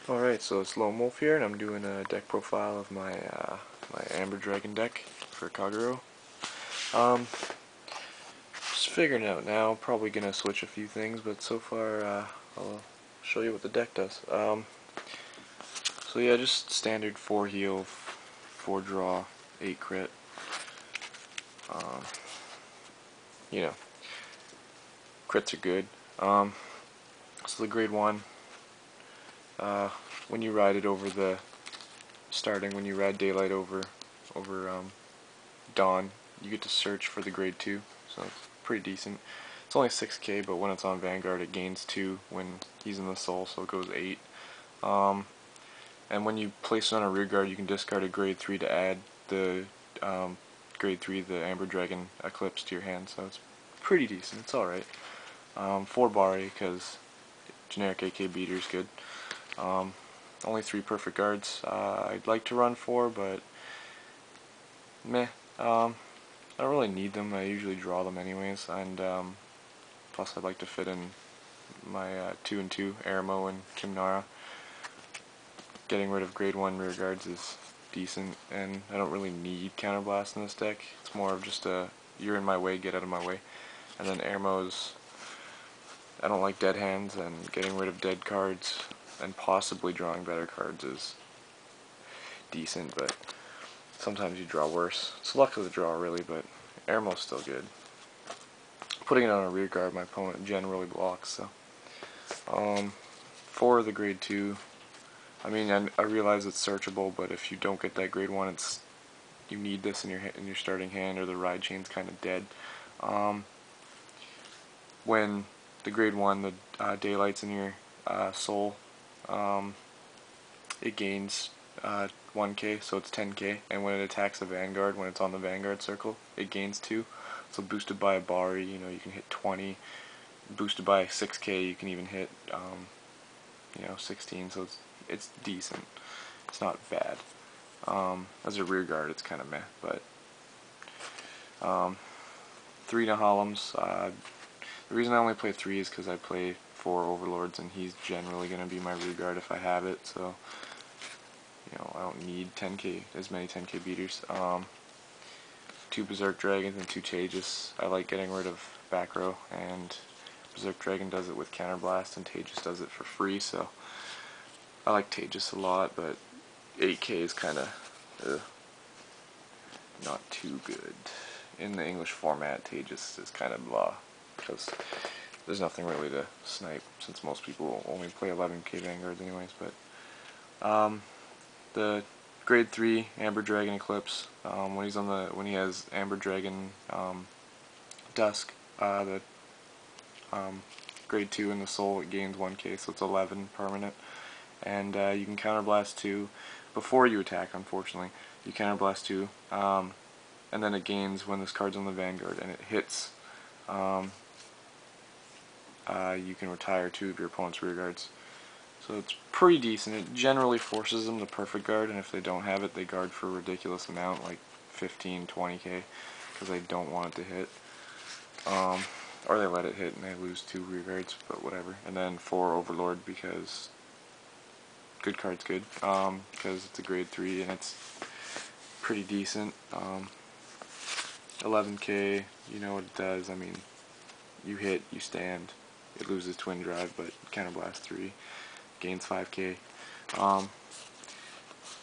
Alright, so it's Lone Wolf here, and I'm doing a deck profile of my Amber Dragon deck for Kagero. Just figuring it out now, probably gonna switch a few things, but so far I'll show you what the deck does. So yeah, just standard 4 heal, 4 draw, 8 crit. You know, crits are good. So the grade 1, when you ride it over when you ride daylight over dawn, you get to search for the grade 2, so it's pretty decent. It's only 6k, but when it's on Vanguard it gains 2 when he's in the soul, so it goes 8. And when you place it on a rear guard, you can discard a grade 3 to add the grade 3, the Amber Dragon Eclipse, to your hand, so it's pretty decent. It's alright. 4 Bari, because generic AK beater is good. Only 3 perfect guards. I'd like to run 4, but meh. I don't really need them. I usually draw them anyways, and plus I'd like to fit in my 2 and 2 Aramo and Kimnara. Getting rid of grade 1 rear guards is decent, and I don't really need counterblast in this deck. It's more of just a you're in my way, get out of my way. And then Aramos, I don't like dead hands, and getting rid of dead cards and possibly drawing better cards is decent, but sometimes you draw worse. It's luck of the draw, really, but Aramo's still good. Putting it on a rear guard, my opponent generally blocks, so. For the grade 2, I mean, I realize it's searchable, but if you don't get that grade 1, you need this in your starting hand, or the ride chain's kind of dead. When the grade 1, the daylight's in your soul, it gains 1k, so it's 10k, and when it attacks the Vanguard, when it's on the Vanguard circle, it gains 2. So boosted by a Bari, you can hit 20. Boosted by 6k, you can even hit 16. So it's decent. It's not bad. As a rear guard, it's kind of meh, but 3 Nahalims. The reason I only play 3 is because I play 4 Overlords, and he's generally going to be my rear guard if I have it, so I don't need as many 10k beaters. 2 Berserk Dragons and 2 Tejas. I like getting rid of back row, and Berserk Dragon does it with Counterblast, and Tejas does it for free, so I like Tejas a lot, but 8k is kind of not too good. In the English format, Tejas is kind of blah, because there's nothing really to snipe, since most people only play 11k Vanguards anyways. But the grade 3 Amber Dragon Eclipse, when he has Amber Dragon Dusk, the grade 2 in the soul, it gains 1k, so it's 11 permanent, and you can counterblast 2 before you attack. Unfortunately, you counterblast 2, and then it gains when this card's on the Vanguard, and it hits. You can retire 2 of your opponent's rear guards. So it's pretty decent. It generally forces them to perfect guard, and if they don't have it, they guard for a ridiculous amount, like 15, 20k, because they don't want it to hit. Or they let it hit and they lose 2 rear guards, but whatever. And then 4 Overlord, because good card's good, because it's a grade 3 and it's pretty decent. 11k, you know what it does. I mean, you hit, you stand. It loses Twin Drive, but Counterblast 3 gains 5k.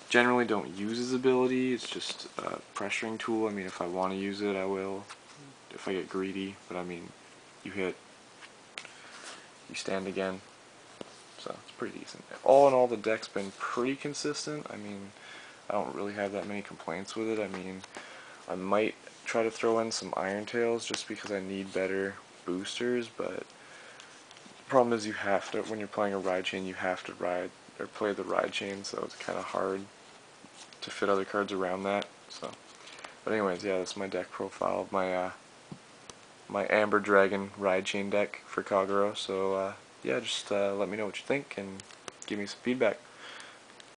Generally don't use his ability. It's just a pressuring tool. I mean, if I want to use it, I will. If I get greedy, but I mean, you hit, you stand again. So it's pretty decent. All in all, the deck's been pretty consistent. I mean, I don't really have that many complaints with it. I mean, I might try to throw in some Iron Tails just because I need better boosters, but the problem is you have to, when you're playing a ride chain, you have to ride or play the ride chain, so it's kind of hard to fit other cards around that. So, but anyways, yeah, that's my deck profile of my my Amber Dragon ride chain deck for Kagero. So yeah, just let me know what you think and give me some feedback.